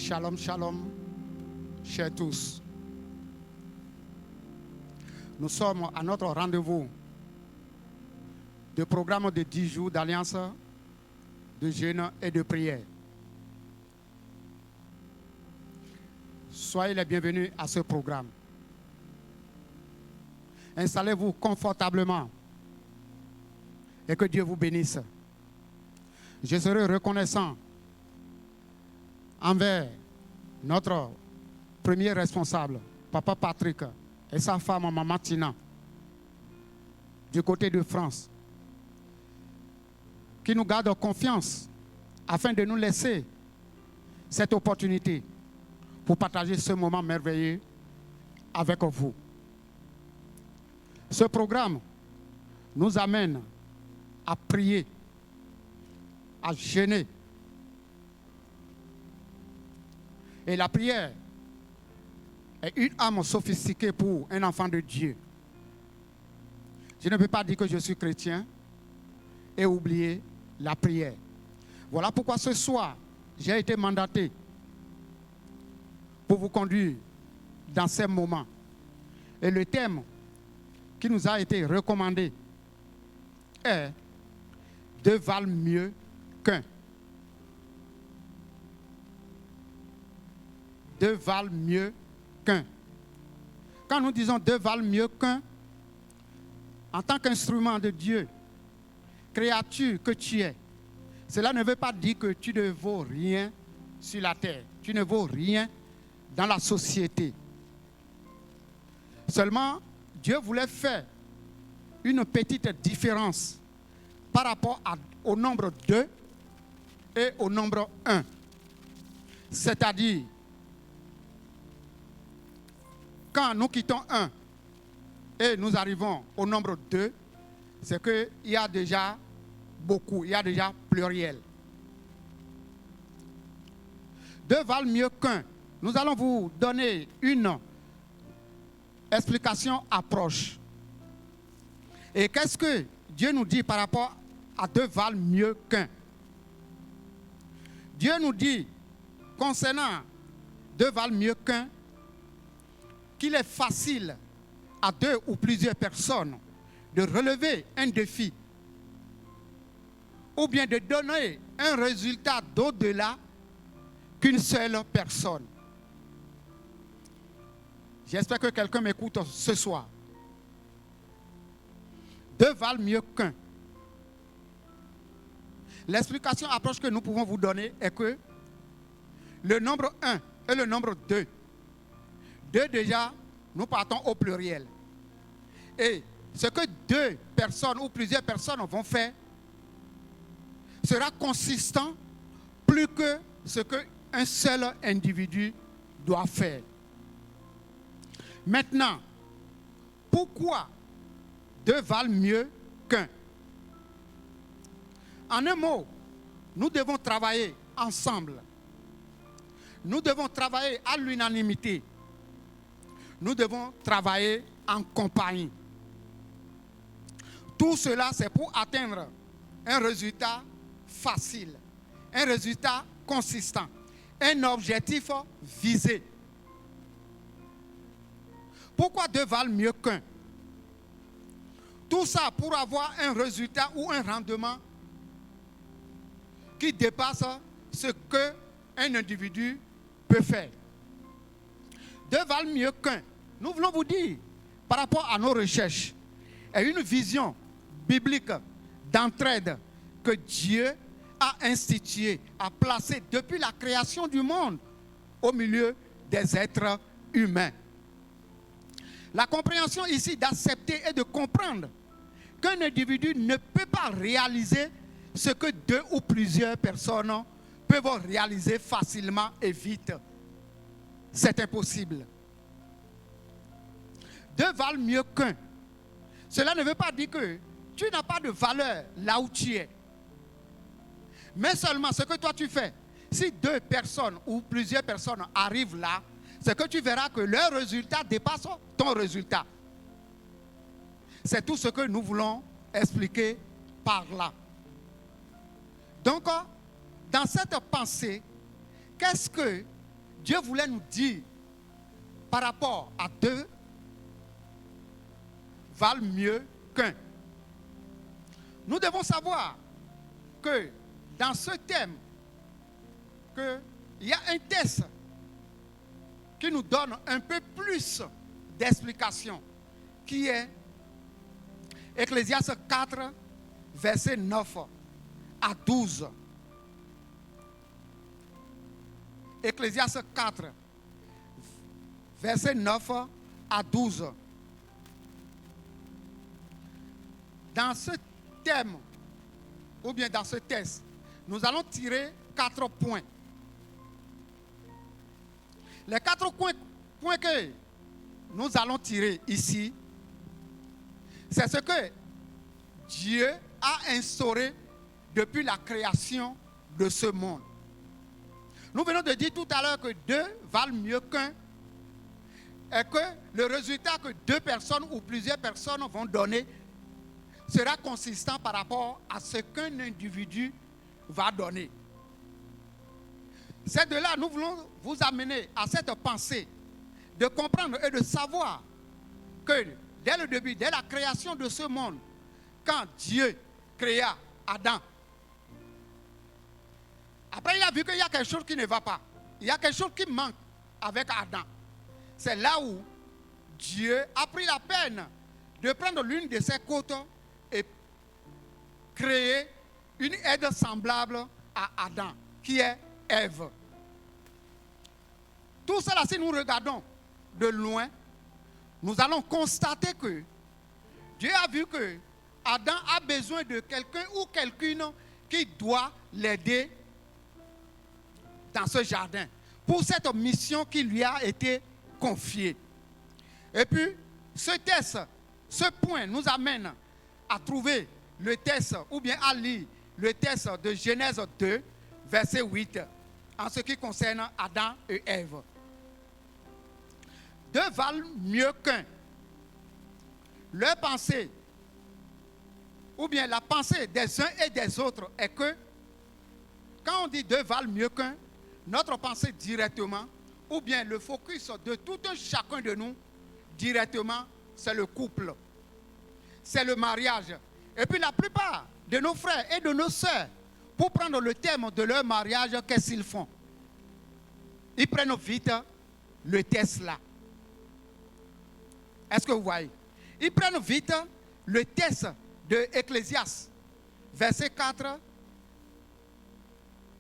Shalom, shalom, chers tous. Nous sommes à notre rendez-vous de programme de 10 jours d'alliance, de jeûne et de prière. Soyez les bienvenus à ce programme. Installez-vous confortablement et que Dieu vous bénisse. Je serai reconnaissant envers notre premier responsable, Papa Patrick, et sa femme, Maman Tina, du côté de France, qui nous gardent confiance afin de nous laisser cette opportunité pour partager ce moment merveilleux avec vous. Ce programme nous amène à prier, à jeûner. Et la prière est une âme sophistiquée pour un enfant de Dieu. Je ne peux pas dire que je suis chrétien et oublier la prière. Voilà pourquoi ce soir, j'ai été mandaté pour vous conduire dans ces moments. Et le thème qui nous a été recommandé est « Deux valent mieux qu'un ». Deux valent mieux qu'un. Quand nous disons deux valent mieux qu'un, en tant qu'instrument de Dieu, créature que tu es, cela ne veut pas dire que tu ne vaux rien sur la terre. Tu ne vaux rien dans la société. Seulement, Dieu voulait faire une petite différence par rapport au nombre 2 et au nombre 1. C'est-à-dire, quand nous quittons 1 et nous arrivons au nombre 2, c'est qu'il y a déjà beaucoup, il y a déjà pluriel. 2 valent mieux qu'un. Nous allons vous donner une explication approche. Et qu'est-ce que Dieu nous dit par rapport à 2 valent mieux qu'un? Dieu nous dit, concernant 2 valent mieux qu'un, qu'il est facile à 2 ou plusieurs personnes de relever un défi ou bien de donner un résultat d'au-delà qu'une seule personne. J'espère que quelqu'un m'écoute ce soir. 2 valent mieux qu'un. L'explication approche que nous pouvons vous donner est que le nombre 1 et le nombre 2, déjà, nous partons au pluriel. Et ce que 2 personnes ou plusieurs personnes vont faire sera consistant plus que ce qu'un seul individu doit faire. Maintenant, pourquoi 2 valent mieux qu'un? En un mot, nous devons travailler ensemble. Nous devons travailler à l'unanimité. Nous devons travailler en compagnie. Tout cela, c'est pour atteindre un résultat facile, un résultat consistant, un objectif visé. Pourquoi 2 valent mieux qu'un? Tout ça pour avoir un résultat ou un rendement qui dépasse ce qu'un individu peut faire. 2 valent mieux qu'un. Nous voulons vous dire, par rapport à nos recherches, et une vision biblique d'entraide que Dieu a instituée, a placée depuis la création du monde au milieu des êtres humains. La compréhension ici d'accepter et de comprendre qu'un individu ne peut pas réaliser ce que 2 ou plusieurs personnes peuvent réaliser facilement et vite. C'est impossible. 2 valent mieux qu'un. Cela ne veut pas dire que tu n'as pas de valeur là où tu es. Mais seulement ce que toi tu fais, si 2 personnes ou plusieurs personnes arrivent là, c'est que tu verras que leur résultat dépasse ton résultat. C'est tout ce que nous voulons expliquer par là. Donc, dans cette pensée, qu'est-ce que Dieu voulait nous dire par rapport à deux valent mieux qu'un. Nous devons savoir que dans ce thème, il y a un texte qui nous donne un peu plus d'explication, qui est Ecclésiaste 4, verset 9 à 12. Ecclésiaste 4, verset 9 à 12. Dans ce thème, ou bien dans ce texte, nous allons tirer 4 points. Les 4 points que nous allons tirer ici, c'est ce que Dieu a instauré depuis la création de ce monde. Nous venons de dire tout à l'heure que 2 valent mieux qu'un, et que le résultat que 2 personnes ou plusieurs personnes vont donner sera consistant par rapport à ce qu'un individu va donner. C'est de là nous voulons vous amener à cette pensée de comprendre et de savoir que dès le début, dès la création de ce monde, quand Dieu créa Adam, après il a vu qu'il y a quelque chose qui ne va pas, il y a quelque chose qui manque avec Adam. C'est là où Dieu a pris la peine de prendre l'une de ses côtes et créer une aide semblable à Adam, qui est Ève. Tout cela, si nous regardons de loin, nous allons constater que Dieu a vu que Adam a besoin de quelqu'un ou quelqu'une qui doit l'aider dans ce jardin pour cette mission qui lui a été confiée. Et puis, ce texte, ce point nous amène à trouver le texte, ou bien à lire le texte de Genèse 2, verset 8, en ce qui concerne Adam et Ève. 2 valent mieux qu'un. Leur pensée, ou bien la pensée des uns et des autres, est que quand on dit 2 valent mieux qu'un, notre pensée directement, ou bien le focus de tout un chacun de nous, directement, c'est le couple. C'est le mariage. Et puis la plupart de nos frères et de nos sœurs, pour prendre le thème de leur mariage, qu'est-ce qu'ils font? Ils prennent vite le texte là. Est-ce que vous voyez? Ils prennent vite le texte de Ecclésiaste, verset 4.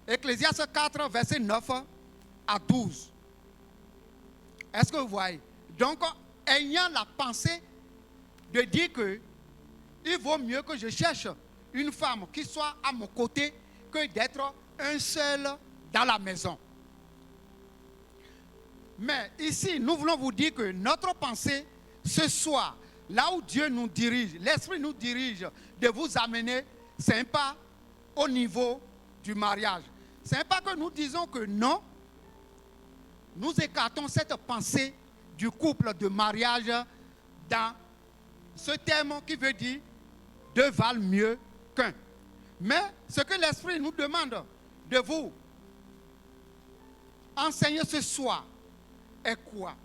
Ecclésiaste 4, verset 9 à 12. Est-ce que vous voyez? Donc, ayant la pensée de dire que il vaut mieux que je cherche une femme qui soit à mon côté que d'être un seul dans la maison. Mais ici, nous voulons vous dire que notre pensée, ce soir, là où Dieu nous dirige, l'Esprit nous dirige de vous amener, ce n'est pas au niveau du mariage. Ce n'est pas que nous disons que non, nous écartons cette pensée du couple de mariage dans ce thème qui veut dire 2 valent mieux qu'un. Mais ce que l'Esprit nous demande de vous enseigner ce soir est quoi?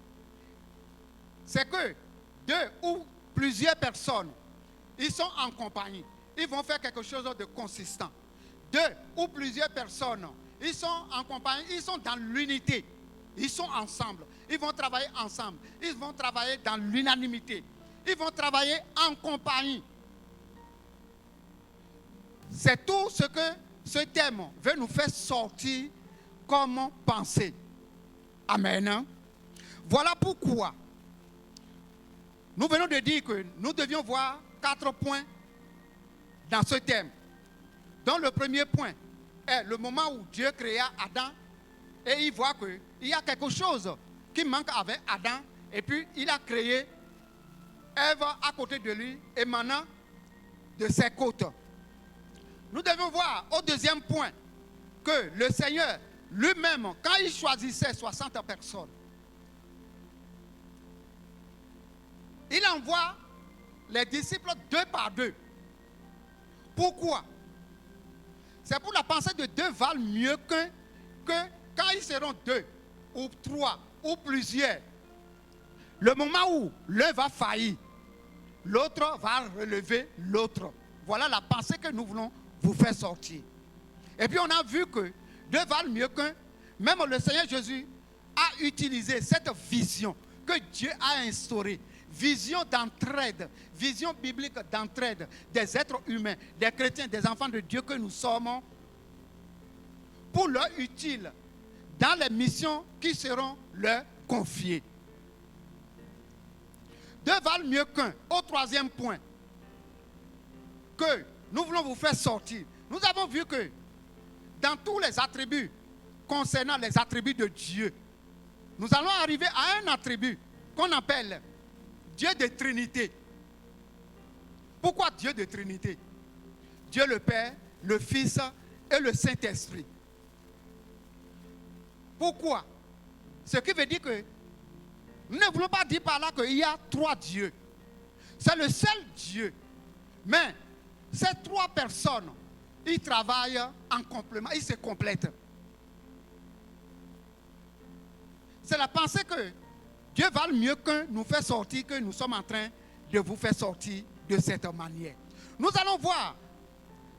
C'est que 2 ou plusieurs personnes, ils sont en compagnie, ils vont faire quelque chose de consistant. 2 ou plusieurs personnes, ils sont en compagnie, ils sont dans l'unité, ils sont ensemble, ils vont travailler ensemble, ils vont travailler dans l'unanimité, ils vont travailler en compagnie. C'est tout ce que ce thème veut nous faire sortir comme pensée. Amen. Voilà pourquoi nous venons de dire que nous devions voir 4 points dans ce thème. Donc le premier point est le moment où Dieu créa Adam et il voit qu'il y a quelque chose qui manque avec Adam et puis il a créé Ève à côté de lui émanant de ses côtes. Nous devons voir au deuxième point que le Seigneur lui-même, quand il choisissait 60 personnes, il envoie les disciples 2 par 2. Pourquoi? C'est pour la pensée de 2 valent mieux qu'un, que quand ils seront 2, ou 3 ou plusieurs, le moment où l'un va faillir, l'autre va relever l'autre. Voilà la pensée que nous voulons vous faire sortir. Et puis on a vu que 2 valent mieux qu'un. Même le Seigneur Jésus a utilisé cette vision que Dieu a instaurée. Vision d'entraide, vision biblique d'entraide des êtres humains, des chrétiens, des enfants de Dieu que nous sommes, pour leur utile dans les missions qui seront leur confiées. 2 valent mieux qu'un. Au 3e point que nous voulons vous faire sortir, nous avons vu que dans tous les attributs concernant les attributs de Dieu, nous allons arriver à un attribut qu'on appelle Dieu de Trinité. Pourquoi Dieu de Trinité? Dieu le Père, le Fils et le Saint-Esprit. Pourquoi? Ce qui veut dire que nous ne voulons pas dire par là qu'il y a 3 dieux. C'est le seul Dieu. Mais ces 3 personnes, ils travaillent en complément, ils se complètent. C'est la pensée que Dieu vale mieux qu'un nous fait sortir, que nous sommes en train de vous faire sortir de cette manière. Nous allons voir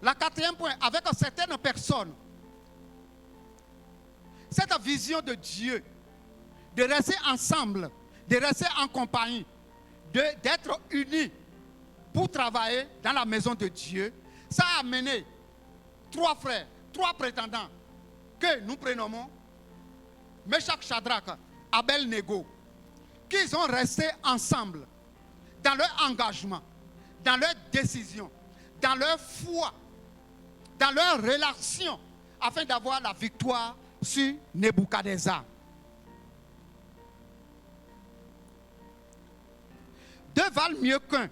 la 4e point avec certaines personnes. Cette vision de Dieu, de rester ensemble, de rester en compagnie, d'être unis pour travailler dans la maison de Dieu, ça a amené 3 frères, 3 prétendants que nous prénommons Meshach, Shadrach, Abel-Négo, qui sont restés ensemble dans leur engagement, dans leur décision, dans leur foi, dans leur relation, afin d'avoir la victoire sur Nebuchadnezzar. 2 valent mieux qu'un.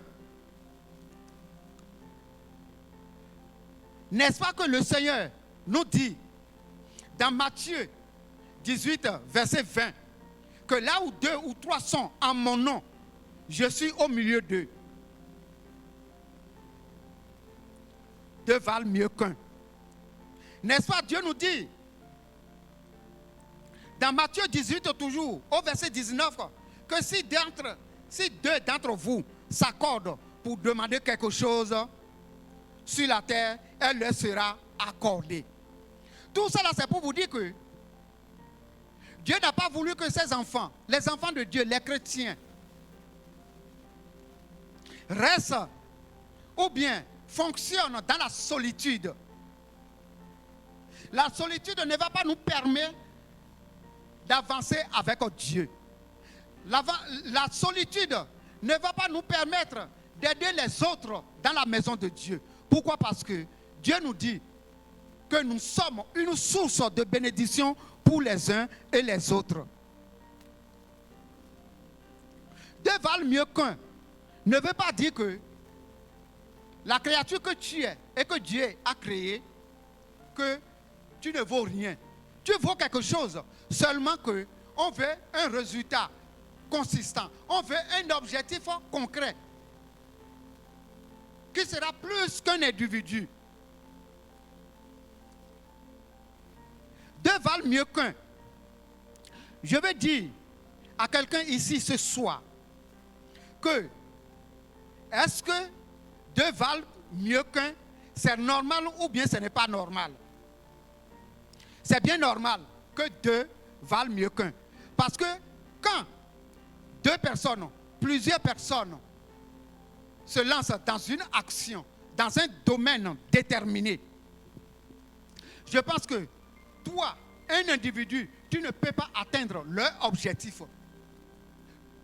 N'est-ce pas que le Seigneur nous dit dans Matthieu 18, verset 20, que là où 2 ou 3 sont en mon nom, je suis au milieu d'eux. 2 valent mieux qu'un. N'est-ce pas, Dieu nous dit dans Matthieu 18 toujours, au verset 19, que si 2 d'entre vous s'accordent pour demander quelque chose sur la terre, elle leur sera accordée. Tout cela, c'est pour vous dire que Dieu n'a pas voulu que ses enfants, les enfants de Dieu, les chrétiens, restent ou bien fonctionnent dans la solitude. La solitude ne va pas nous permettre d'avancer avec Dieu. La solitude ne va pas nous permettre d'aider les autres dans la maison de Dieu. Pourquoi? Parce que Dieu nous dit que nous sommes une source de bénédiction pour les uns et les autres. 2 valent mieux qu'un ne veut pas dire que la créature que tu es et que Dieu a créée, que tu ne vaux rien. Tu vaux quelque chose, seulement qu'on veut un résultat consistant. On veut un objectif concret qui sera plus qu'un individu. 2 valent mieux qu'un. Je veux dire à quelqu'un ici ce soir que est-ce que 2 valent mieux qu'un? C'est normal ou bien ce n'est pas normal? C'est bien normal que 2 valent mieux qu'un. Parce que quand 2 personnes, plusieurs personnes se lancent dans une action, dans un domaine déterminé, je pense que toi, un individu, tu ne peux pas atteindre leur objectif,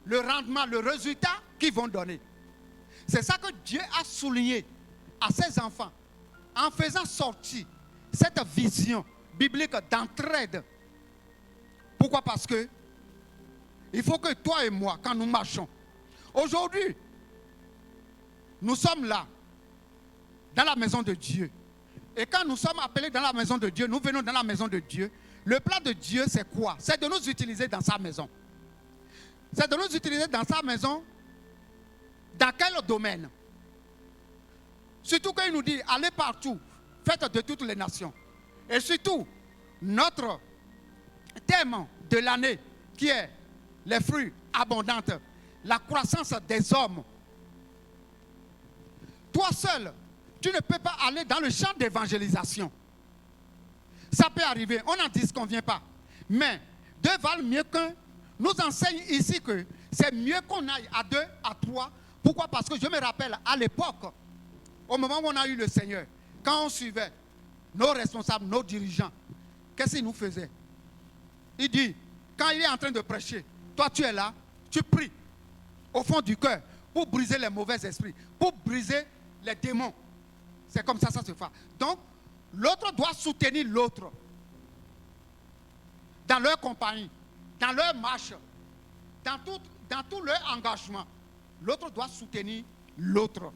le rendement, le résultat qu'ils vont donner. C'est ça que Dieu a souligné à ses enfants en faisant sortir cette vision biblique d'entraide. Pourquoi? Parce que il faut que toi et moi, quand nous marchons, aujourd'hui, nous sommes là, dans la maison de Dieu. Et quand nous sommes appelés dans la maison de Dieu, nous venons dans la maison de Dieu. Le plan de Dieu, c'est quoi? C'est de nous utiliser dans sa maison. C'est de nous utiliser dans sa maison. Dans quel domaine? Surtout qu'il nous dit, allez partout, faites de toutes les nations. Et surtout, notre thème de l'année, qui est les fruits abondants, la croissance des hommes. Toi seul, tu ne peux pas aller dans le champ d'évangélisation. Ça peut arriver, on n'en disconvient pas. Mais deux valent mieux qu'un. Nous enseigne ici que c'est mieux qu'on aille à 2, à 3. Pourquoi? Parce que je me rappelle à l'époque, au moment où on a eu le Seigneur, quand on suivait nos responsables, nos dirigeants, qu'est-ce qu'ils nous faisaient? Il dit, quand il est en train de prêcher, toi tu es là, tu pries au fond du cœur pour briser les mauvais esprits, pour briser les démons. C'est comme ça se fait. Donc, l'autre doit soutenir l'autre dans leur compagnie, dans leur marche, dans tout leur engagement. L'autre doit soutenir l'autre.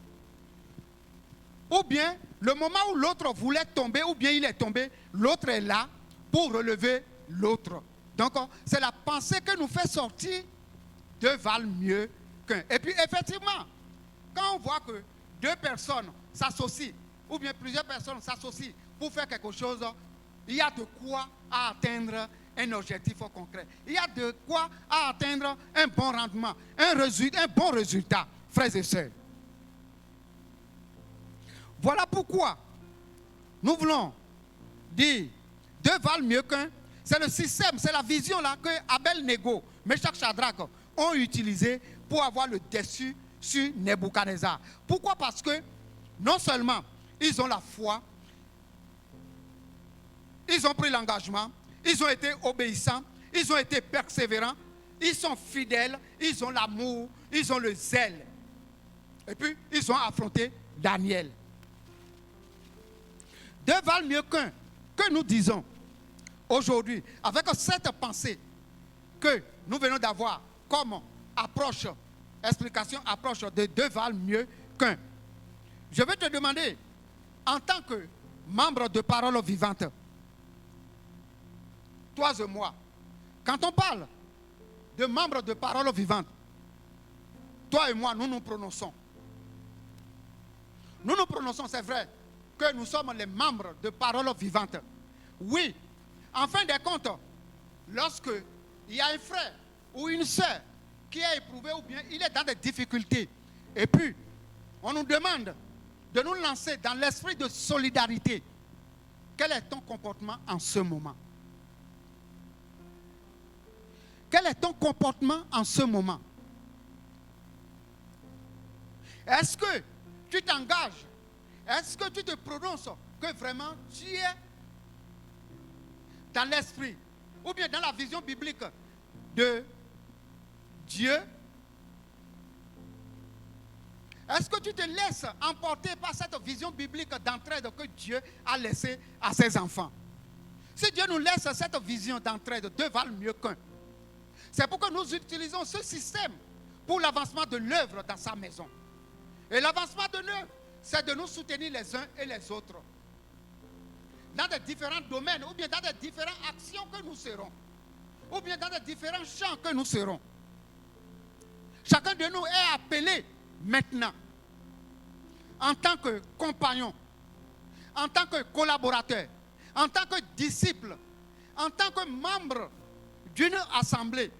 Ou bien, le moment où l'autre voulait tomber, ou bien il est tombé, l'autre est là pour relever l'autre. Donc, c'est la pensée que nous fait sortir deux valent mieux qu'un. Et puis, effectivement, quand on voit que deux personnes s'associent, ou bien plusieurs personnes s'associent pour faire quelque chose, il y a de quoi à atteindre un objectif concret. Il y a de quoi à atteindre un bon rendement, un bon résultat, frères et sœurs. Voilà pourquoi nous voulons dire deux valent mieux qu'un. C'est le système, c'est la vision là que Abel-Négo, Meshach, Shadrach ont utilisé pour avoir le dessus sur Nebuchadnezzar. Pourquoi? Parce que non seulement ils ont la foi, ils ont pris l'engagement, ils ont été obéissants, ils ont été persévérants, ils sont fidèles, ils ont l'amour, ils ont le zèle. Et puis, ils ont affronté Daniel. Deux valent mieux qu'un. Que nous disons aujourd'hui, avec cette pensée que nous venons d'avoir comme approche, explication, approche de deux valent mieux qu'un. Je vais te demander, en tant que membre de Parole Vivante, toi et moi, quand on parle de membres de Parole Vivante, toi et moi, nous nous prononçons. Nous nous prononçons, c'est vrai, que nous sommes les membres de Parole Vivante. Oui, en fin de compte, lorsque il y a un frère ou une sœur qui est éprouvé ou bien il est dans des difficultés, et puis on nous demande de nous lancer dans l'esprit de solidarité, quel est ton comportement en ce moment? Quel est ton comportement en ce moment? Est-ce que tu t'engages? Est-ce que tu te prononces que vraiment tu es dans l'esprit ou bien dans la vision biblique de Dieu? Est-ce que tu te laisses emporter par cette vision biblique d'entraide que Dieu a laissée à ses enfants? Si Dieu nous laisse cette vision d'entraide, deux valent mieux qu'un. C'est pourquoi nous utilisons ce système pour l'avancement de l'œuvre dans sa maison. Et l'avancement de l'œuvre, c'est de nous soutenir les uns et les autres. Dans des différents domaines, ou bien dans des différentes actions que nous serons. Ou bien dans des différents champs que nous serons. Chacun de nous est appelé maintenant, en tant que compagnon, en tant que collaborateur, en tant que disciple, en tant que membre d'une assemblée,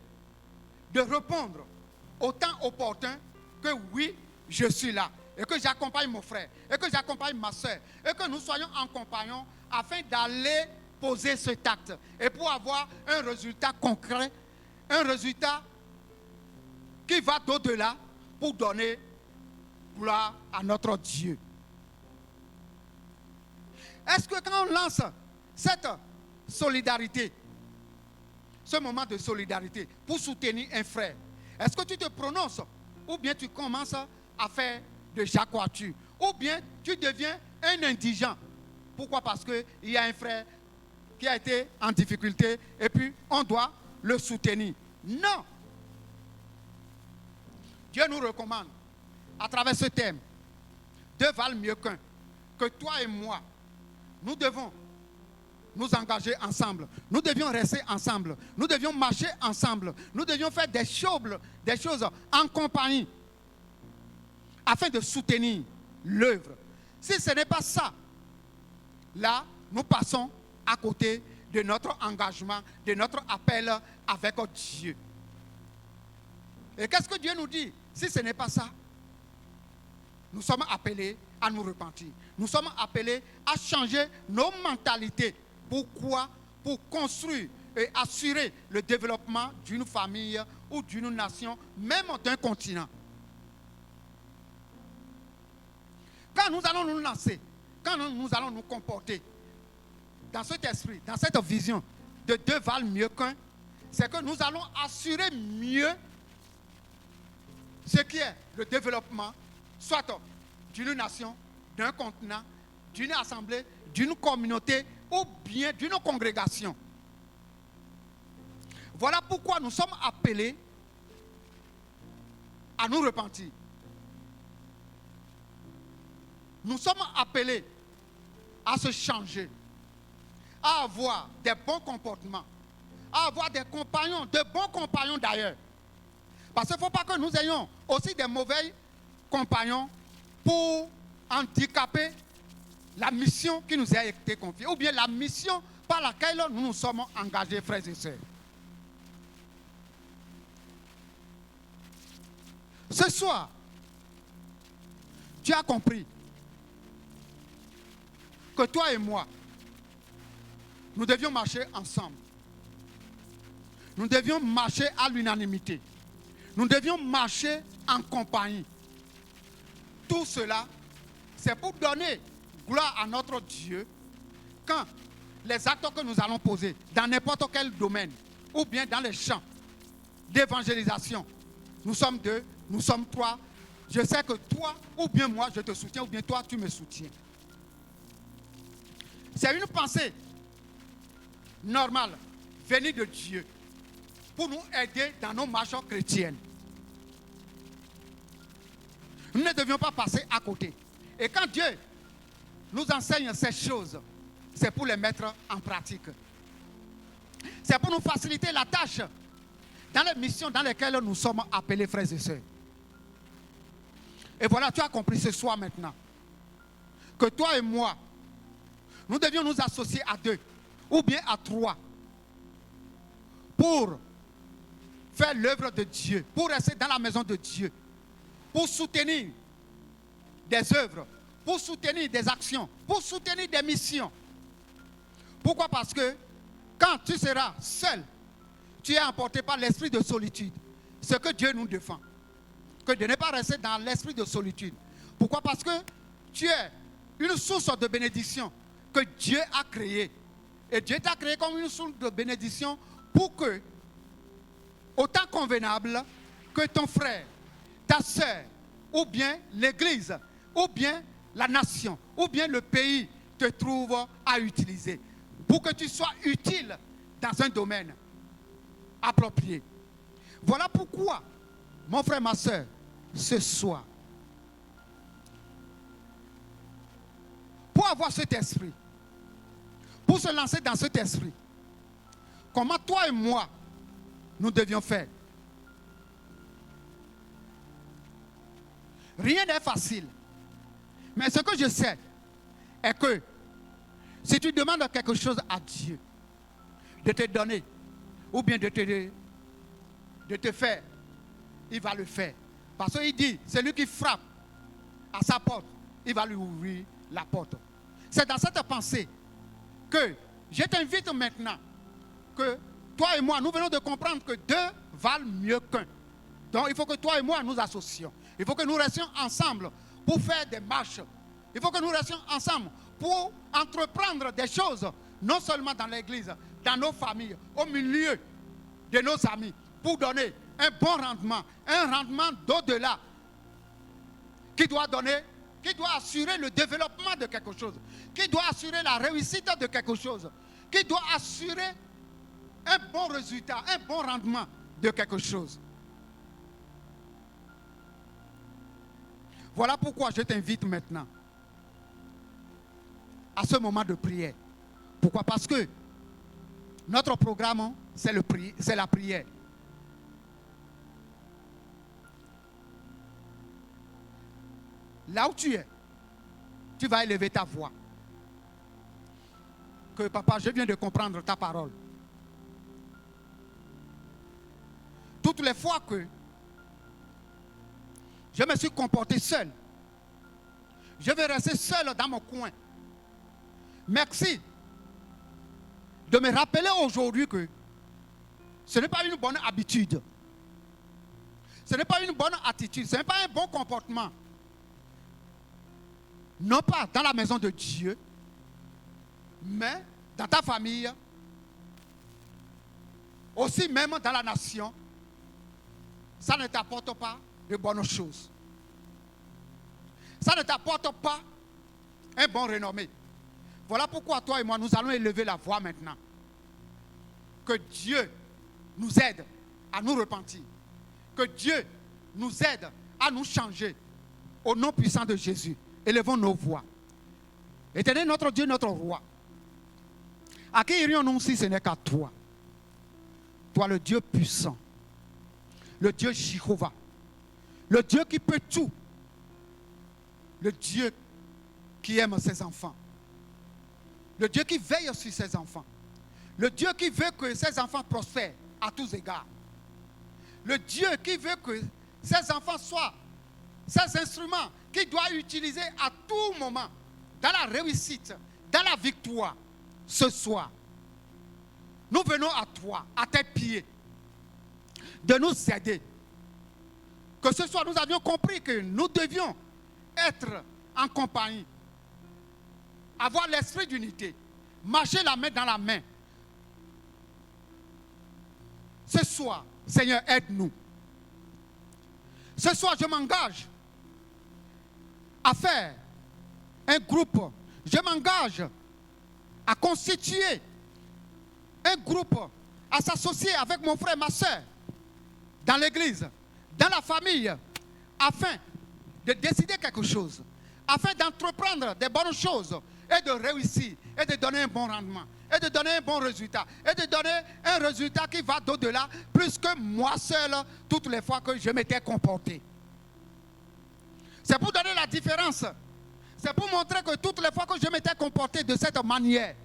de répondre au temps opportun que oui, je suis là, et que j'accompagne mon frère, et que j'accompagne ma soeur, et que nous soyons en compagnon afin d'aller poser cet acte, et pour avoir un résultat concret, un résultat qui va d'au-delà pour donner gloire à notre Dieu. Est-ce que quand on lance cette solidarité, ce moment de solidarité pour soutenir un frère, est-ce que tu te prononces ou bien tu commences à faire de jacquoiture ou bien tu deviens un indigent? Pourquoi? Parce qu'il y a un frère qui a été en difficulté et puis on doit le soutenir. Non! Dieu nous recommande à travers ce thème, deux valent mieux qu'un, que toi et moi, nous devons nous engager ensemble. Nous devions rester ensemble. Nous devions marcher ensemble. Nous devions faire des choses en compagnie afin de soutenir l'œuvre. Si ce n'est pas ça, là, nous passons à côté de notre engagement, de notre appel avec Dieu. Et qu'est-ce que Dieu nous dit? Si ce n'est pas ça, nous sommes appelés à nous repentir. Nous sommes appelés à changer nos mentalités. Pourquoi? Pour construire et assurer le développement d'une famille ou d'une nation, même d'un continent. Quand nous allons nous lancer, quand nous allons nous comporter dans cet esprit, dans cette vision de deux valent mieux qu'un, c'est que nous allons assurer mieux ce qui est le développement, soit d'une nation, d'un continent, d'une assemblée, d'une communauté ou bien d'une congrégation. Voilà pourquoi nous sommes appelés à nous repentir. Nous sommes appelés à se changer, à avoir des bons comportements, à avoir des compagnons, de bons compagnons d'ailleurs. Parce qu'il ne faut pas que nous ayons aussi des mauvais compagnons pour handicaper la mission qui nous a été confiée, ou bien la mission par laquelle nous nous sommes engagés, frères et sœurs. Ce soir, tu as compris que toi et moi, nous devions marcher ensemble. Nous devions marcher à l'unanimité. Nous devions marcher en compagnie. Tout cela, c'est pour donner gloire à notre Dieu quand les actes que nous allons poser dans n'importe quel domaine ou bien dans les champs d'évangélisation, nous sommes deux, nous sommes trois. Je sais que toi ou bien moi je te soutiens ou bien toi tu me soutiens. C'est une pensée normale venue de Dieu pour nous aider dans nos marches chrétiennes. Nous ne devions pas passer à côté. Et quand Dieu nous enseigne ces choses, c'est pour les mettre en pratique. C'est pour nous faciliter la tâche dans les missions dans lesquelles nous sommes appelés, frères et sœurs. Et voilà, tu as compris ce soir maintenant que toi et moi, nous devions nous associer à deux ou bien à trois pour faire l'œuvre de Dieu, pour rester dans la maison de Dieu, pour soutenir des œuvres, pour soutenir des actions, pour soutenir des missions. Pourquoi? Parce que quand tu seras seul, tu es emporté par l'esprit de solitude. Ce que Dieu nous défend. Que de ne pas rester dans l'esprit de solitude. Pourquoi? Parce que tu es une source de bénédiction que Dieu a créée. Et Dieu t'a créé comme une source de bénédiction pour que, au temps convenable, que ton frère, ta soeur, ou bien l'église, ou bien la nation, ou bien le pays te trouve à utiliser. Pour que tu sois utile dans un domaine approprié. Voilà pourquoi, mon frère, ma soeur, ce soir, pour avoir cet esprit, pour se lancer dans cet esprit, comment toi et moi, nous devions faire? Rien n'est facile. Mais ce que je sais est que si tu demandes quelque chose à Dieu, de te donner, ou bien de te faire, il va le faire. Parce qu'il dit, celui qui frappe à sa porte, il va lui ouvrir la porte. C'est dans cette pensée que je t'invite maintenant que toi et moi, nous venons de comprendre que deux valent mieux qu'un. Donc il faut que toi et moi nous associons. Il faut que nous restions ensemble pour faire des marches. Il faut que nous restions ensemble pour entreprendre des choses, non seulement dans l'église, dans nos familles, au milieu de nos amis, pour donner un bon rendement, un rendement d'au-delà, qui doit assurer le développement de quelque chose, qui doit assurer la réussite de quelque chose, qui doit assurer un bon résultat, un bon rendement de quelque chose. Voilà pourquoi je t'invite maintenant à ce moment de prière. Pourquoi? Parce que notre programme, c'est la prière. Là où tu es, tu vas élever ta voix. Que papa, je viens de comprendre ta parole. toutes les fois que je me suis comporté seul, je vais rester seul dans mon coin. Merci de me rappeler aujourd'hui que ce n'est pas une bonne habitude. Ce n'est pas une bonne attitude. Ce n'est pas un bon comportement. Non pas dans la maison de Dieu, mais dans ta famille, aussi même dans la nation. Ça ne t'apporte pas de bonnes choses. Ça ne t'apporte pas un bon renommé. Voilà pourquoi toi et moi, nous allons élever la voix maintenant. Que Dieu nous aide à nous repentir. Que Dieu nous aide à nous changer. Au nom puissant de Jésus, élevons nos voix. Éternel notre Dieu, notre roi. À qui irions-nous si ce n'est qu'à toi? Toi le Dieu puissant. Le Dieu Jéhovah. Le Dieu qui peut tout. Le Dieu qui aime ses enfants. Le Dieu qui veille sur ses enfants. Le Dieu qui veut que ses enfants prospèrent à tous égards. Le Dieu qui veut que ses enfants soient ses instruments qu'il doit utiliser à tout moment dans la réussite, dans la victoire. Ce soir, nous venons à toi, à tes pieds, de nous aider. Que ce soir, nous avions compris que nous devions être en compagnie, avoir l'esprit d'unité, marcher la main dans la main. Ce soir, Seigneur, aide-nous. Ce soir, je m'engage à faire un groupe. Je m'engage à constituer un groupe, à s'associer avec mon frère et ma soeur dans l'église, dans la famille, afin de décider quelque chose, afin d'entreprendre des bonnes choses et de réussir et de donner un bon rendement et de donner un bon résultat et de donner un résultat qui va d'au-delà plus que moi seul toutes les fois que je m'étais comporté. C'est pour donner la différence. C'est pour montrer que toutes les fois que je m'étais comporté de cette manière,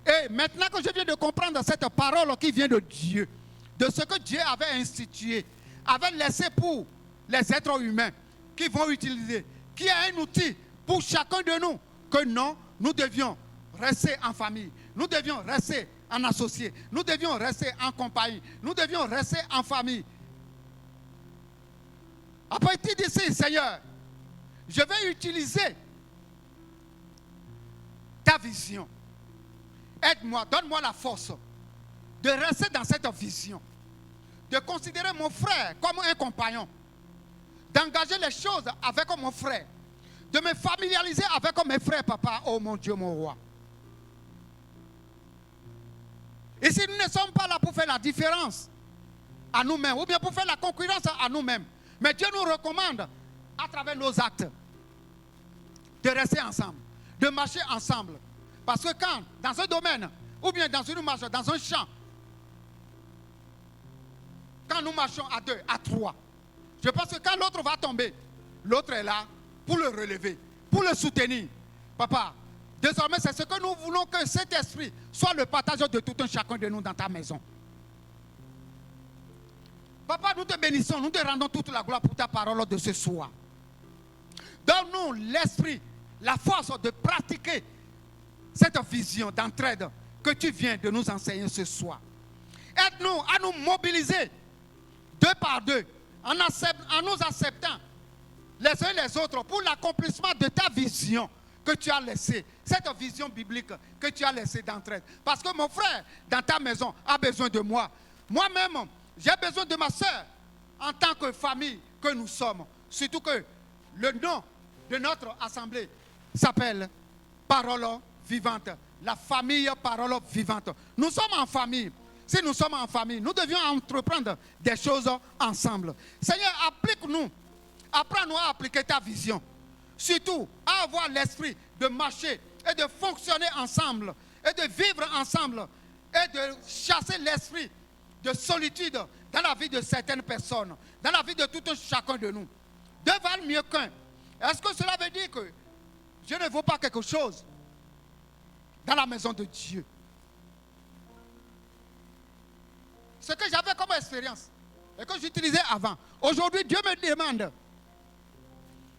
et maintenant que je viens de comprendre cette parole qui vient de Dieu, de ce que Dieu avait institué, avait laissé pour les êtres humains qui vont utiliser, qui est un outil pour chacun de nous, que non, nous devions rester en famille, nous devions rester en associé, nous devions rester en compagnie, nous devions rester en famille. À partir d'ici, Seigneur, je vais utiliser ta vision. Aide-moi, donne-moi la force de rester dans cette vision, de considérer mon frère comme un compagnon, d'engager les choses avec mon frère, de me familiariser avec mes frères, papa, oh mon Dieu, mon roi. Et si nous ne sommes pas là pour faire la différence à nous-mêmes, ou bien pour faire la concurrence à nous-mêmes, mais Dieu nous recommande, à travers nos actes, de rester ensemble, de marcher ensemble. Parce que quand, dans un domaine, ou bien dans une marche, dans un champ, quand nous marchons à deux, à trois, je pense que quand l'autre va tomber, l'autre est là pour le relever, pour le soutenir. Papa, désormais, c'est ce que nous voulons, que cet esprit soit le partage de tout un chacun de nous dans ta maison. Papa, nous te bénissons, nous te rendons toute la gloire pour ta parole de ce soir. Donne-nous l'esprit, la force de pratiquer cette vision d'entraide que tu viens de nous enseigner ce soir. Aide-nous à nous mobiliser deux par deux, en nous acceptant les uns les autres pour l'accomplissement de ta vision que tu as laissée, cette vision biblique que tu as laissée d'entraide. Parce que mon frère, dans ta maison, a besoin de moi. Moi-même, j'ai besoin de ma soeur en tant que famille que nous sommes. Surtout que le nom de notre assemblée s'appelle Parole Vivante. La famille Parole Vivante. Nous sommes en famille. Si nous sommes en famille, nous devions entreprendre des choses ensemble. Seigneur, applique-nous. Apprends-nous à appliquer ta vision. Surtout, à avoir l'esprit de marcher et de fonctionner ensemble et de vivre ensemble et de chasser l'esprit de solitude dans la vie de certaines personnes, dans la vie de tout un chacun de nous. Deux valent mieux qu'un. Est-ce que cela veut dire que je ne vaux pas quelque chose dans la maison de Dieu? Ce que j'avais comme expérience, et que j'utilisais avant. Aujourd'hui, Dieu me demande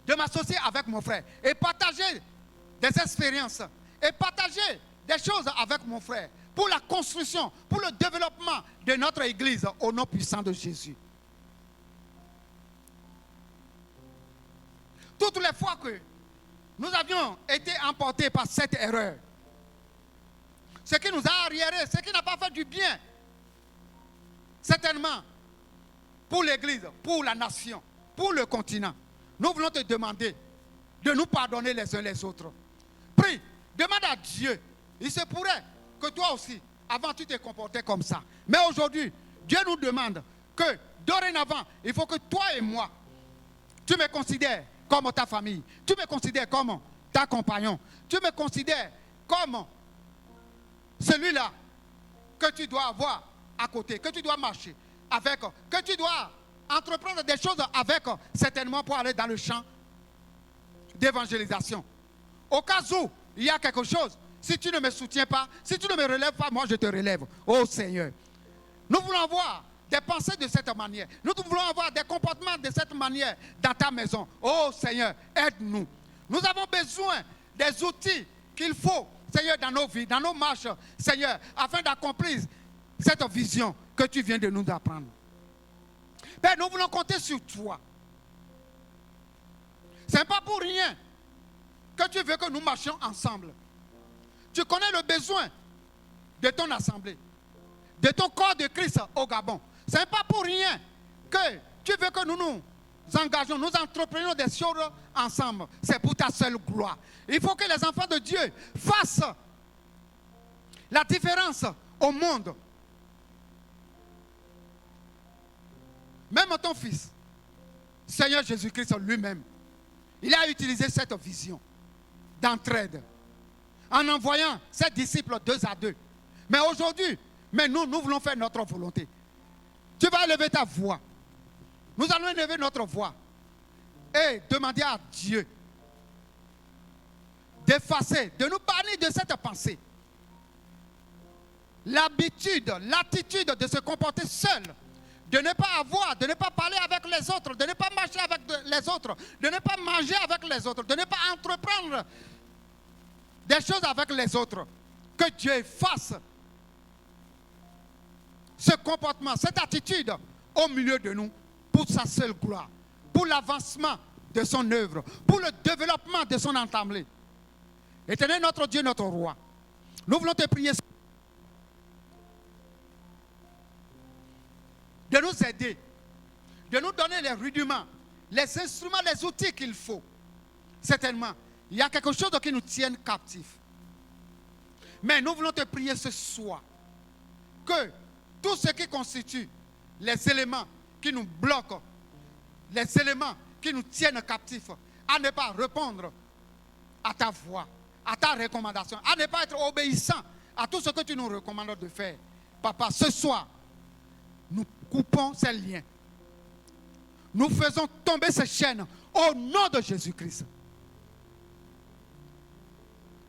de m'associer avec mon frère et partager des expériences et partager des choses avec mon frère pour la construction, pour le développement de notre église au nom puissant de Jésus. Toutes les fois que nous avions été emportés par cette erreur, ce qui nous a arriérés, ce qui n'a pas fait du bien, certainement, pour l'église, pour la nation, pour le continent, nous voulons te demander de nous pardonner les uns les autres. Prie, demande à Dieu. Il se pourrait que toi aussi, avant tu te comportais comme ça. Mais aujourd'hui, Dieu nous demande que dorénavant, il faut que toi et moi, tu me considères comme ta famille. Tu me considères comme ta compagnon. Tu me considères comme celui-là que tu dois avoir à côté, que tu dois marcher avec, que tu dois entreprendre des choses avec, certainement pour aller dans le champ d'évangélisation. Au cas où il y a quelque chose, si tu ne me soutiens pas, si tu ne me relèves pas, moi je te relève. Oh Seigneur, nous voulons avoir des pensées de cette manière. Nous voulons avoir des comportements de cette manière dans ta maison. Oh Seigneur, aide-nous. Nous avons besoin des outils qu'il faut, Seigneur, dans nos vies, dans nos marches, Seigneur, afin d'accomplir cette vision que tu viens de nous apprendre. Père, nous voulons compter sur toi. Ce n'est pas pour rien que tu veux que nous marchions ensemble. Tu connais le besoin de ton assemblée, de ton corps de Christ au Gabon. Ce n'est pas pour rien que tu veux que nous nous engageons, nous entreprenions des choses ensemble. C'est pour ta seule gloire. Il faut que les enfants de Dieu fassent la différence au monde. Même ton fils, Seigneur Jésus-Christ lui-même, il a utilisé cette vision d'entraide en envoyant ses disciples 2 à 2. Mais aujourd'hui, nous voulons faire notre volonté. Tu vas élever ta voix. Nous allons élever notre voix et demander à Dieu d'effacer, de nous bannir de cette pensée. L'habitude, l'attitude de se comporter seul, de ne pas avoir, de ne pas parler avec les autres, de ne pas marcher avec les autres, de ne pas manger avec les autres, de ne pas entreprendre des choses avec les autres. Que Dieu fasse ce comportement, cette attitude au milieu de nous pour sa seule gloire, pour l'avancement de son œuvre, pour le développement de son assemblée. Éternel notre Dieu, notre roi, nous voulons te prier de nous aider, de nous donner les rudiments, les instruments, les outils qu'il faut. Certainement, il y a quelque chose qui nous tienne captifs. Mais nous voulons te prier ce soir que tout ce qui constitue les éléments qui nous bloquent, les éléments qui nous tiennent captifs, à ne pas répondre à ta voix, à ta recommandation, à ne pas être obéissant à tout ce que tu nous recommandes de faire. Papa, ce soir, nous coupons ces liens. Nous faisons tomber ces chaînes au nom de Jésus-Christ.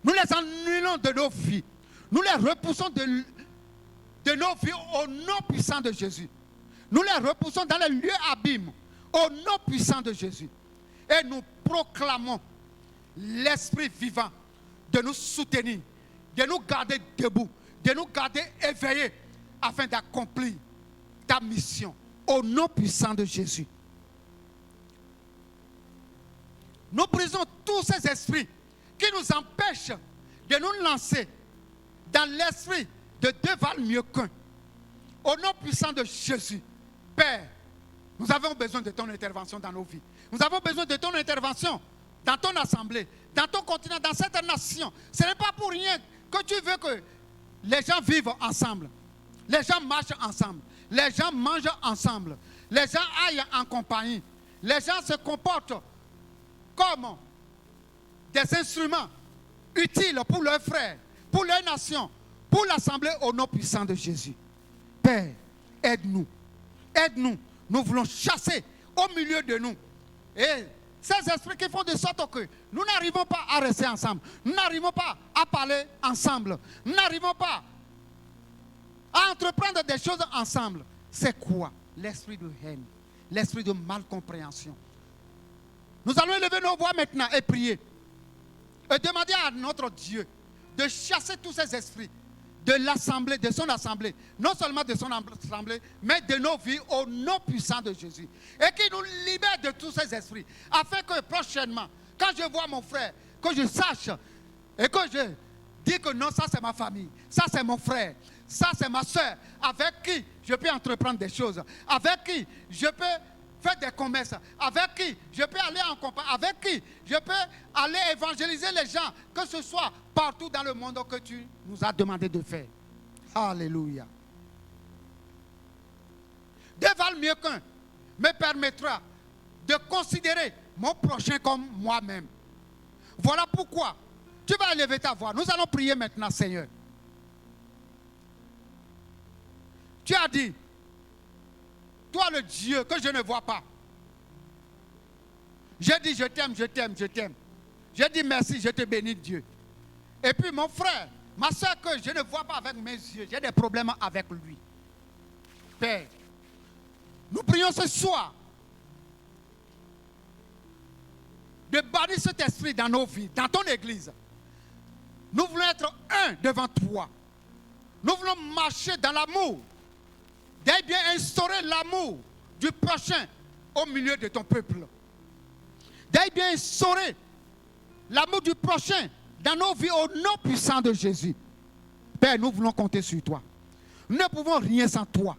Nous les annulons de nos vies. Nous les repoussons de nos vies au nom puissant de Jésus. Nous les repoussons dans les lieux abîmes au nom puissant de Jésus. Et nous proclamons l'Esprit vivant de nous soutenir, de nous garder debout, de nous garder éveillés afin d'accomplir ta mission au nom puissant de Jésus. Nous brisons tous ces esprits qui nous empêchent de nous lancer dans l'esprit de 2 valent mieux qu'un. Au nom puissant de Jésus, Père, nous avons besoin de ton intervention dans nos vies. Nous avons besoin de ton intervention dans ton assemblée, dans ton continent, dans cette nation. Ce n'est pas pour rien que tu veux que les gens vivent ensemble. Les gens marchent ensemble. Les gens mangent ensemble. Les gens aillent en compagnie. Les gens se comportent comme des instruments utiles pour leurs frères, pour leur nation, pour l'assemblée au nom puissant de Jésus. Père, aide-nous. Aide-nous. Nous voulons chasser au milieu de nous. Et ces esprits qui font de sorte que nous n'arrivons pas à rester ensemble. Nous n'arrivons pas à parler ensemble. Nous n'arrivons pas à entreprendre des choses ensemble. C'est quoi? l'esprit de haine, l'esprit de malcompréhension. Nous allons élever nos voix maintenant et prier. Et demander à notre Dieu de chasser tous ces esprits de l'assemblée, de son assemblée. Non seulement de son assemblée, mais de nos vies au nom puissant de Jésus. Et qu'il nous libère de tous ces esprits. Afin que prochainement, quand je vois mon frère, que je sache et que je dis que non, ça c'est ma famille, ça c'est mon frère, ça c'est ma soeur, avec qui je peux entreprendre des choses, avec qui je peux faire des commerces, avec qui je peux aller en compagnie, avec qui je peux aller évangéliser les gens, que ce soit partout dans le monde que tu nous as demandé de faire. Alléluia. Deux valent mieux qu'un me permettra de considérer mon prochain comme moi-même. Voilà pourquoi tu vas élever ta voix. Nous allons prier maintenant, Seigneur. Tu as dit, toi le Dieu que je ne vois pas. J'ai dit je t'aime, je t'aime, je t'aime. J'ai dit merci, je te bénis Dieu. Et puis mon frère, ma soeur que je ne vois pas avec mes yeux, j'ai des problèmes avec lui. Père, nous prions ce soir de bannir cet esprit dans nos vies, dans ton église. Nous voulons être un devant toi. Nous voulons marcher dans l'amour. D'ailleurs bien instaurer l'amour du prochain au milieu de ton peuple. D'ailleurs bien instaurer l'amour du prochain dans nos vies au nom puissant de Jésus. Père, nous voulons compter sur toi. Nous ne pouvons rien sans toi.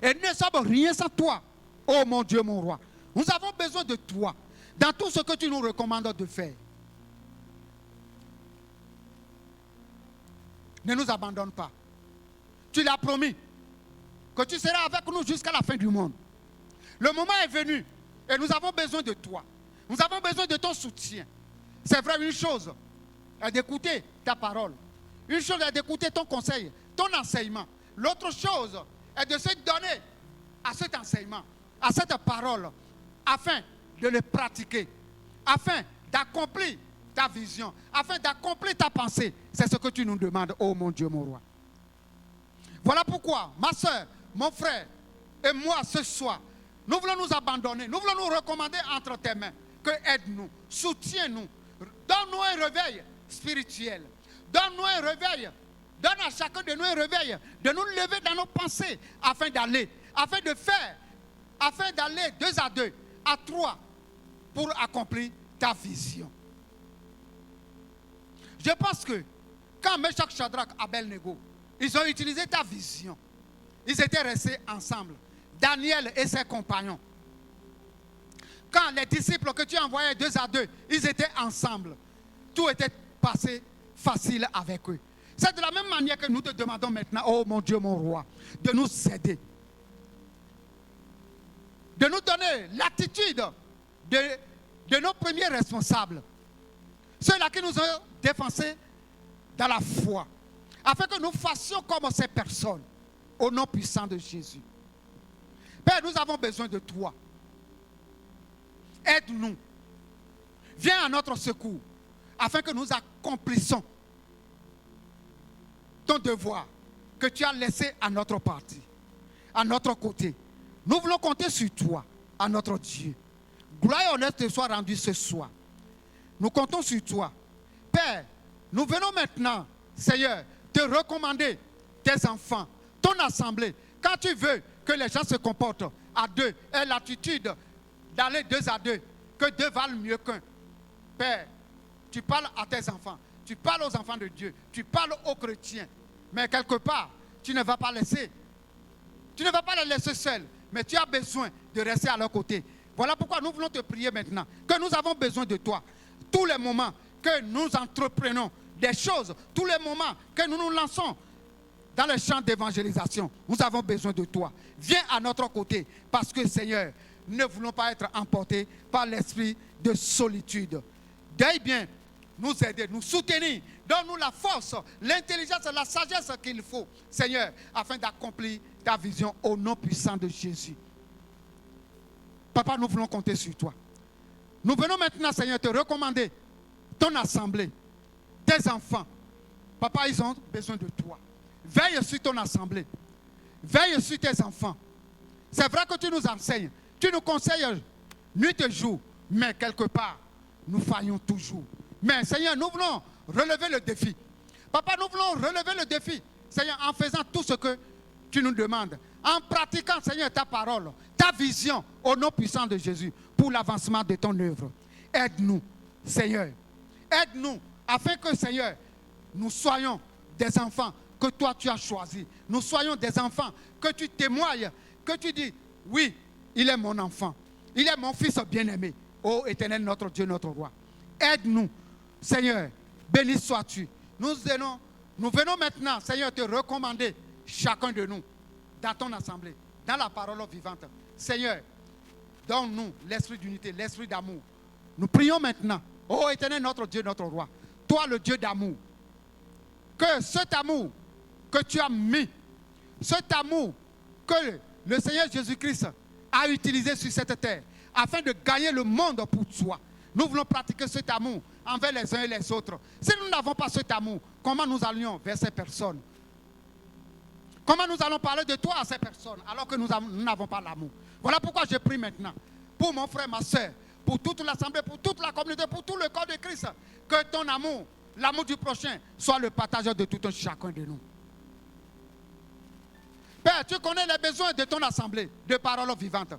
Et nous ne sommes rien sans toi. Oh mon Dieu, mon roi. Nous avons besoin de toi dans tout ce que tu nous recommandes de faire. Ne nous abandonne pas. Tu l'as promis que tu seras avec nous jusqu'à la fin du monde. Le moment est venu et nous avons besoin de toi. Nous avons besoin de ton soutien. C'est vrai, une chose est d'écouter ta parole. Une chose est d'écouter ton conseil, ton enseignement. L'autre chose est de se donner à cet enseignement, à cette parole, afin de le pratiquer, afin d'accomplir ta vision, afin d'accomplir ta pensée. C'est ce que tu nous demandes, oh mon Dieu, mon roi. Voilà pourquoi, ma soeur, mon frère et moi ce soir, nous voulons nous abandonner, nous voulons nous recommander entre tes mains. Que aide-nous, soutiens-nous, donne-nous un réveil spirituel, donne-nous un réveil, donne à chacun de nous un réveil, de nous lever dans nos pensées afin d'aller, afin de faire, afin d'aller 2 à 2, à 3 pour accomplir ta vision. Je pense que quand Meshach, Shadrach, Abednego, ils ont utilisé ta vision, ils étaient restés ensemble, Daniel et ses compagnons. Quand les disciples que tu envoyais 2 à 2, ils étaient ensemble. Tout était passé facile avec eux. C'est de la même manière que nous te demandons maintenant, oh mon Dieu, mon roi, de nous aider. De nous donner l'attitude de nos premiers responsables. Ceux-là qui nous ont défensés dans la foi. Afin que nous fassions comme ces personnes. Au nom puissant de Jésus. Père, nous avons besoin de toi. Aide-nous. Viens à notre secours. Afin que nous accomplissions ton devoir que tu as laissé à notre parti, à notre côté. Nous voulons compter sur toi, à notre Dieu. Gloire et honneur te soit rendue ce soir. Nous comptons sur toi. Père, nous venons maintenant, Seigneur, te recommander tes enfants, ton assemblée. Quand tu veux que les gens se comportent à 2, aient l'attitude d'aller 2 à 2, que 2 valent mieux qu'un. Père, tu parles à tes enfants, tu parles aux enfants de Dieu, tu parles aux chrétiens. Mais quelque part, tu ne vas pas laisser. Tu ne vas pas les laisser seuls, mais tu as besoin de rester à leur côté. Voilà pourquoi nous voulons te prier maintenant, que nous avons besoin de toi. Tous les moments que nous entreprenons des choses, tous les moments que nous nous lançons dans le champ d'évangélisation, nous avons besoin de toi. Viens à notre côté, parce que Seigneur, nous ne voulons pas être emportés par l'esprit de solitude. Deuille bien nous aider, nous soutenir, donne-nous la force, l'intelligence, la sagesse qu'il faut, Seigneur, afin d'accomplir ta vision au nom puissant de Jésus. Papa, nous voulons compter sur toi. Nous venons maintenant, Seigneur, te recommander ton assemblée, tes enfants. Papa, ils ont besoin de toi. Veille sur ton assemblée. Veille sur tes enfants. C'est vrai que tu nous enseignes, tu nous conseilles nuit et jour, mais quelque part, nous faillons toujours. Mais Seigneur, nous voulons relever le défi. Papa, nous voulons relever le défi, Seigneur, en faisant tout ce que tu nous demandes, en pratiquant, Seigneur, ta parole, ta vision, au nom puissant de Jésus, pour l'avancement de ton œuvre. Aide-nous, Seigneur. Aide-nous, afin que, Seigneur, nous soyons des enfants que toi tu as choisis. Nous soyons des enfants que tu témoignes, que tu dis, oui, il est mon enfant. Il est mon fils bien-aimé. Ô Éternel, notre Dieu, notre roi. Aide-nous, Seigneur. Béni sois-tu. Nous venons maintenant, Seigneur, te recommander chacun de nous dans ton assemblée, dans la parole vivante. Seigneur, donne-nous l'esprit d'unité, l'esprit d'amour. Nous prions maintenant, ô Éternel, notre Dieu, notre roi. Toi, le Dieu d'amour. Que cet amour que tu as mis, cet amour que le Seigneur Jésus-Christ a utilisé sur cette terre, afin de gagner le monde pour toi. Nous voulons pratiquer cet amour envers les uns et les autres. Si nous n'avons pas cet amour, comment nous allions vers ces personnes? Comment nous allons parler de toi à ces personnes alors que nous n'avons pas l'amour? Voilà pourquoi je prie maintenant pour mon frère, ma soeur, pour toute l'assemblée, pour toute la communauté, pour tout le corps de Christ, que ton amour, l'amour du prochain, soit le partageur de tout un chacun de nous. Père, tu connais les besoins de ton assemblée, de paroles vivantes.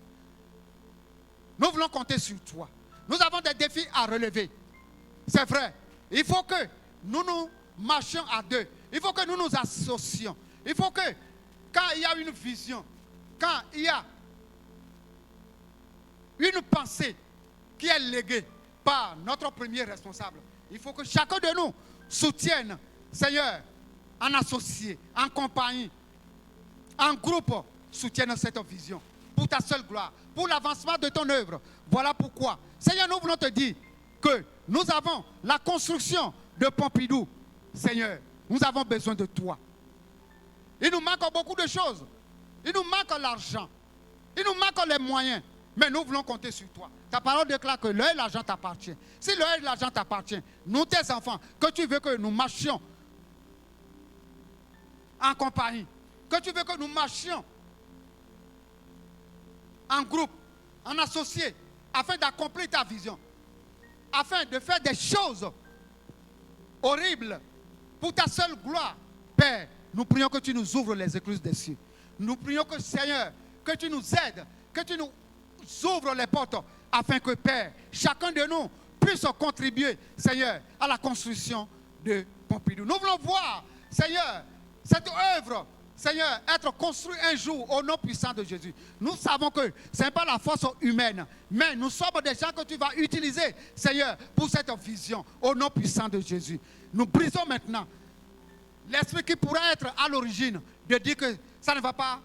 Nous voulons compter sur toi. Nous avons des défis à relever. C'est vrai. Il faut que nous marchions à deux. Il faut que nous nous associons. Il faut que, quand il y a une vision, quand il y a une pensée qui est léguée par notre premier responsable, il faut que chacun de nous soutienne, Seigneur, en associé, en compagnie, en groupe, soutienne cette vision pour ta seule gloire, pour l'avancement de ton œuvre. Voilà pourquoi, Seigneur, nous voulons te dire que nous avons la construction de Pompidou. Seigneur, nous avons besoin de toi. Il nous manque beaucoup de choses. Il nous manque l'argent. Il nous manque les moyens. Mais nous voulons compter sur toi. Ta parole déclare que l'heure et l'argent t'appartient. Si l'heure et l'argent t'appartient, nous, tes enfants, que tu veux que nous marchions en compagnie, que tu veux que nous marchions en groupe, en associé, afin d'accomplir ta vision, afin de faire des choses horribles pour ta seule gloire. Père, nous prions que tu nous ouvres les écluses des cieux. Nous prions que, Seigneur, que tu nous aides, que tu nous ouvres les portes, afin que, Père, chacun de nous puisse contribuer, Seigneur, à la construction de Pompidou. Nous voulons voir, Seigneur, cette œuvre, Seigneur, être construit un jour au nom puissant de Jésus. Nous savons que ce n'est pas la force humaine, mais nous sommes des gens que tu vas utiliser, Seigneur, pour cette vision au nom puissant de Jésus. Nous brisons maintenant l'esprit qui pourrait être à l'origine de dire que ça ne va pas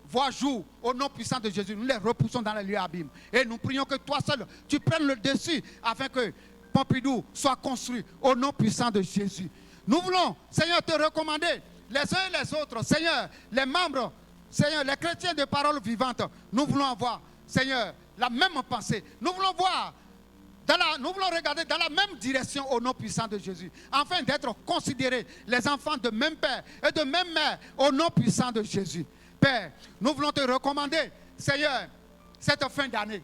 voir jour au nom puissant de Jésus. Nous les repoussons dans les lieux abîmes. Et nous prions que toi seul, tu prennes le dessus afin que Pompidou soit construit au nom puissant de Jésus. Nous voulons, Seigneur, te recommander les uns et les autres, Seigneur, les membres, Seigneur, les chrétiens de parole vivante. Nous voulons avoir, Seigneur, la même pensée. Nous voulons voir, nous voulons regarder dans la même direction au nom puissant de Jésus, afin d'être considérés les enfants de même père et de même mère au nom puissant de Jésus. Père, nous voulons te recommander, Seigneur, cette fin d'année.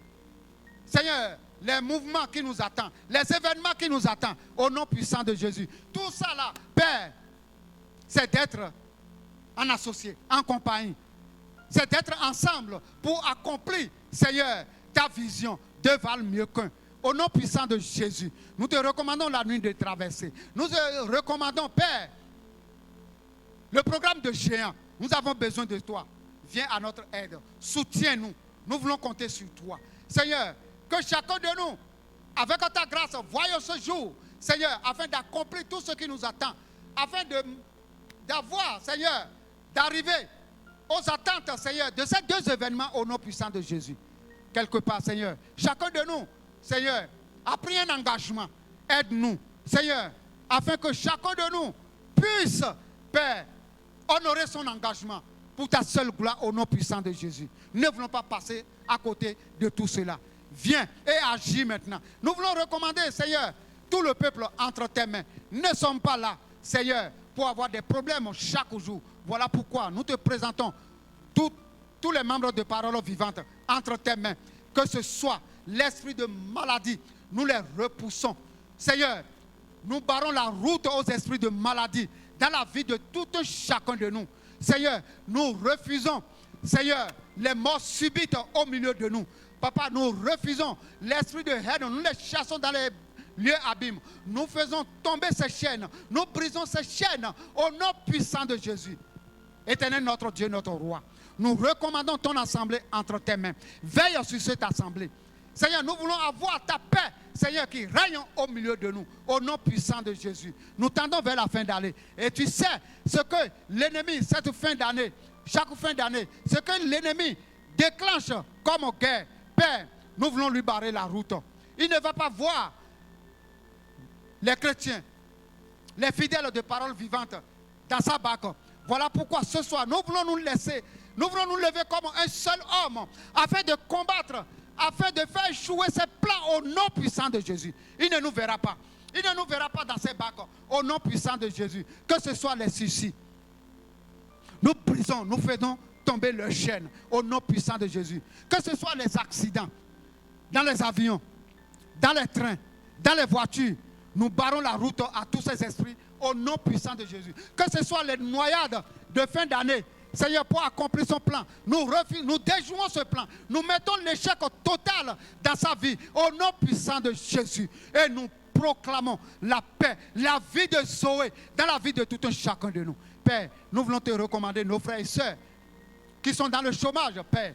Seigneur, les mouvements qui nous attendent, les événements qui nous attendent au nom puissant de Jésus. Tout ça là, Père, c'est d'être en associé, en compagnie. C'est d'être ensemble pour accomplir, Seigneur, ta vision. Deux valent mieux qu'un. Au nom puissant de Jésus, nous te recommandons la nuit de traversée. Nous te recommandons, Père, le programme de géant. Nous avons besoin de toi. Viens à notre aide. Soutiens-nous. Nous voulons compter sur toi. Seigneur, que chacun de nous, avec ta grâce, voyons ce jour, Seigneur, afin d'accomplir tout ce qui nous attend, afin d'avoir, Seigneur, d'arriver aux attentes, Seigneur, de ces deux événements au nom puissant de Jésus. Quelque part, Seigneur, chacun de nous, Seigneur, a pris un engagement. Aide-nous, Seigneur, afin que chacun de nous puisse, Père, honorer son engagement pour ta seule gloire au nom puissant de Jésus. Nous ne voulons pas passer à côté de tout cela. Viens et agis maintenant. Nous voulons recommander, Seigneur, tout le peuple entre tes mains. Nous ne sommes pas là, Seigneur, pour avoir des problèmes chaque jour. Voilà pourquoi nous te présentons toute tous les membres de Parole Vivante entre tes mains. Que ce soit l'esprit de maladie, nous les repoussons. Seigneur, nous barrons la route aux esprits de maladie dans la vie de tout un chacun de nous. Seigneur, nous refusons, Seigneur, les morts subites au milieu de nous. Papa, nous refusons l'esprit de haine, nous les chassons dans les lieux abîmes. Nous faisons tomber ces chaînes, nous brisons ces chaînes au nom puissant de Jésus. Éternel notre Dieu, notre roi, nous recommandons ton assemblée entre tes mains. Veille sur cette assemblée. Seigneur, nous voulons avoir ta paix, Seigneur, qui règne au milieu de nous, au nom puissant de Jésus. Nous tendons vers la fin d'année. Et tu sais ce que l'ennemi, cette fin d'année, chaque fin d'année, ce que l'ennemi déclenche comme guerre. Père, nous voulons lui barrer la route. Il ne va pas voir les chrétiens, les fidèles de Parole Vivante dans sa barque. Voilà pourquoi ce soir, nous voulons nous laisser, nous voulons nous lever comme un seul homme afin de combattre, afin de faire échouer ses plans au nom puissant de Jésus. Il ne nous verra pas. Il ne nous verra pas dans ses barques au nom puissant de Jésus. Que ce soit les suicides. Nous brisons, nous faisons tomber leurs chaînes au nom puissant de Jésus. Que ce soit les accidents dans les avions, dans les trains, dans les voitures, nous barrons la route à tous ces esprits au nom puissant de Jésus. Que ce soit les noyades de fin d'année, Seigneur, pour accomplir son plan, nous déjouons ce plan. Nous mettons l'échec total dans sa vie au nom puissant de Jésus. Et nous proclamons la paix, la vie de Zoé dans la vie de tout un chacun de nous. Père, nous voulons te recommander nos frères et sœurs qui sont dans le chômage, Père.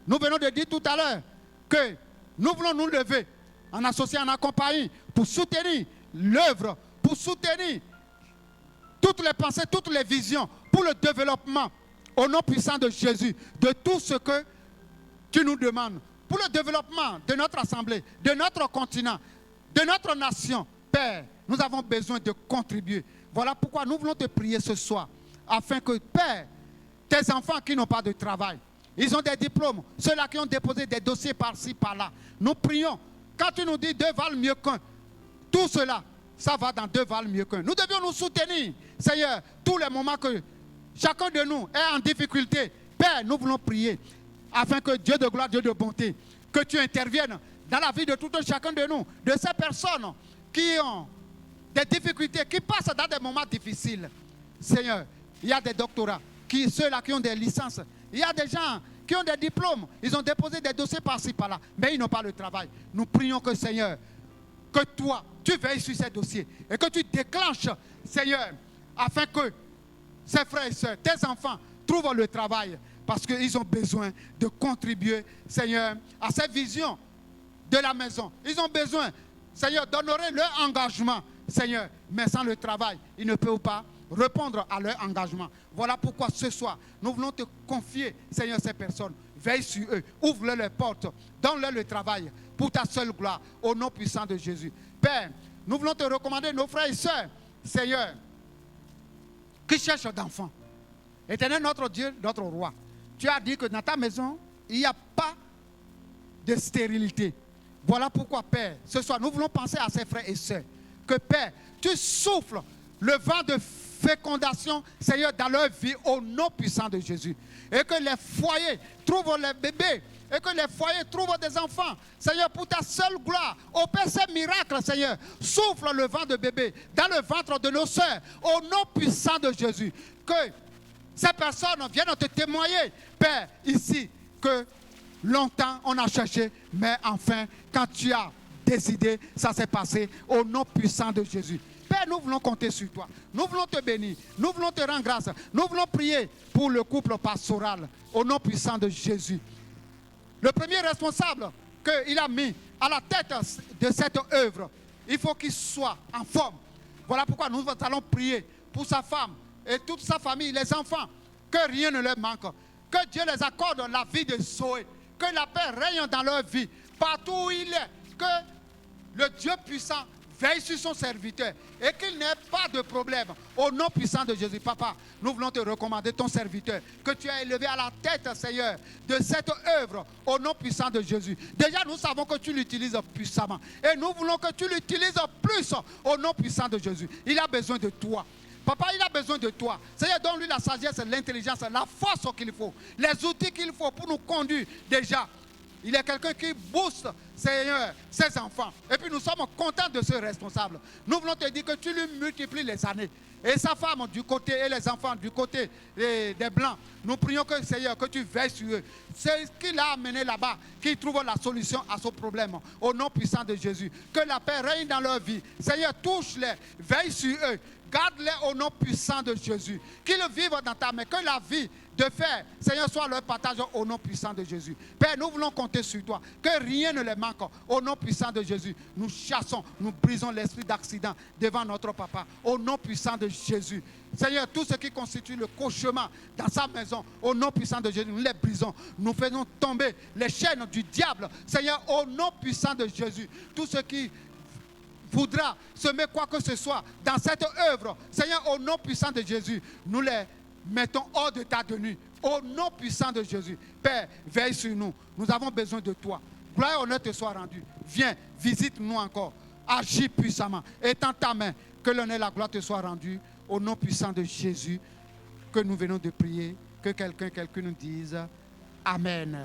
Nous venons de dire tout à l'heure que nous voulons nous lever en associant, en accompagnant pour soutenir l'œuvre, pour soutenir toutes les pensées, toutes les visions, pour le développement, au nom puissant de Jésus, de tout ce que tu nous demandes, pour le développement de notre assemblée, de notre continent, de notre nation. Père, nous avons besoin de contribuer. Voilà pourquoi nous voulons te prier ce soir, afin que, Père, tes enfants qui n'ont pas de travail, ils ont des diplômes, ceux-là qui ont déposé des dossiers par-ci, par-là, nous prions. Quand tu nous dis 2 valent mieux qu'un, tout cela, ça va dans 2 valent mieux qu'un. Nous devions nous soutenir, Seigneur, tous les moments que chacun de nous est en difficulté. Père, nous voulons prier afin que Dieu de gloire, Dieu de bonté, que tu interviennes dans la vie de tout un chacun de nous, de ces personnes qui ont des difficultés, qui passent dans des moments difficiles. Seigneur, il y a des doctorats, ceux-là qui ont des licences, il y a des gens qui ont des diplômes, ils ont déposé des dossiers par-ci, par-là, mais ils n'ont pas le travail. Nous prions que, Seigneur, que toi, tu veilles sur ces dossiers et que tu déclenches, Seigneur, afin que ces frères et sœurs, tes enfants, trouvent le travail parce qu'ils ont besoin de contribuer, Seigneur, à cette vision de la maison. Ils ont besoin, Seigneur, d'honorer leur engagement, Seigneur, mais sans le travail, ils ne peuvent pas répondre à leur engagement. Voilà pourquoi ce soir, nous voulons te confier, Seigneur, ces personnes. Veille sur eux, ouvre-leur les portes, donne-leur le travail pour ta seule gloire, au nom puissant de Jésus. Père, nous voulons te recommander nos frères et sœurs, Seigneur, qui cherchent d'enfants. Éternel, notre Dieu, notre roi, tu as dit que dans ta maison, il n'y a pas de stérilité. Voilà pourquoi, Père, ce soir, nous voulons penser à ces frères et sœurs. Que, Père, tu souffles le vent de fécondation, Seigneur, dans leur vie, au nom puissant de Jésus. Et que les foyers trouvent les bébés, et que les foyers trouvent des enfants. Seigneur, pour ta seule gloire, opère ces miracles, Seigneur. Souffle le vent de bébé dans le ventre de nos sœurs, au nom puissant de Jésus. Que ces personnes viennent te témoigner, Père, ici, que longtemps on a cherché, mais enfin, quand tu as décidé, ça s'est passé, au nom puissant de Jésus. Père, nous voulons compter sur toi. Nous voulons te bénir. Nous voulons te rendre grâce. Nous voulons prier pour le couple pastoral, au nom puissant de Jésus. Le premier responsable qu'il a mis à la tête de cette œuvre, il faut qu'il soit en forme. Voilà pourquoi nous allons prier pour sa femme et toute sa famille, les enfants, que rien ne leur manque. Que Dieu les accorde la vie de Zoé. Que la paix règne dans leur vie, partout où il est. Que le Dieu puissant veille sur son serviteur et qu'il n'ait pas de problème. Au nom puissant de Jésus, Papa, nous voulons te recommander ton serviteur que tu as élevé à la tête, Seigneur, de cette œuvre au nom puissant de Jésus. Déjà, nous savons que tu l'utilises puissamment et nous voulons que tu l'utilises plus au nom puissant de Jésus. Il a besoin de toi. Papa, il a besoin de toi. Seigneur, donne-lui la sagesse, l'intelligence, la force qu'il faut, les outils qu'il faut pour nous conduire déjà. Il est quelqu'un qui booste, Seigneur, ses enfants. Et puis nous sommes contents de ce responsable. Nous voulons te dire que tu lui multiplies les années. Et sa femme du côté, et les enfants du côté des Blancs. Nous prions que, Seigneur, que tu veilles sur eux. C'est ce qu'il a amené là-bas, qu'il trouve la solution à ce problème. Au nom puissant de Jésus. Que la paix règne dans leur vie. Seigneur, touche-les, veille sur eux. Garde-les au nom puissant de Jésus. Qu'ils vivent dans ta main. Que la vie de faire, Seigneur, soit leur partage au nom puissant de Jésus. Père, nous voulons compter sur toi. Que rien ne les manque. Au nom puissant de Jésus, nous chassons, nous brisons l'esprit d'accident devant notre papa. Au nom puissant de Jésus. Seigneur, tout ce qui constitue le cauchemar dans sa maison, au nom puissant de Jésus, nous les brisons. Nous faisons tomber les chaînes du diable. Seigneur, au nom puissant de Jésus, tout ce qui voudra semer quoi que ce soit dans cette œuvre, Seigneur, au nom puissant de Jésus, nous les mettons hors de ta tenue. Au nom puissant de Jésus. Père, veille sur nous. Nous avons besoin de toi. Gloire et honneur te soit rendu. Viens, visite-nous encore. Agis puissamment. Étends ta main. Que l'honneur et la gloire te soient rendus. Au nom puissant de Jésus, que nous venons de prier. Que quelqu'un nous dise Amen.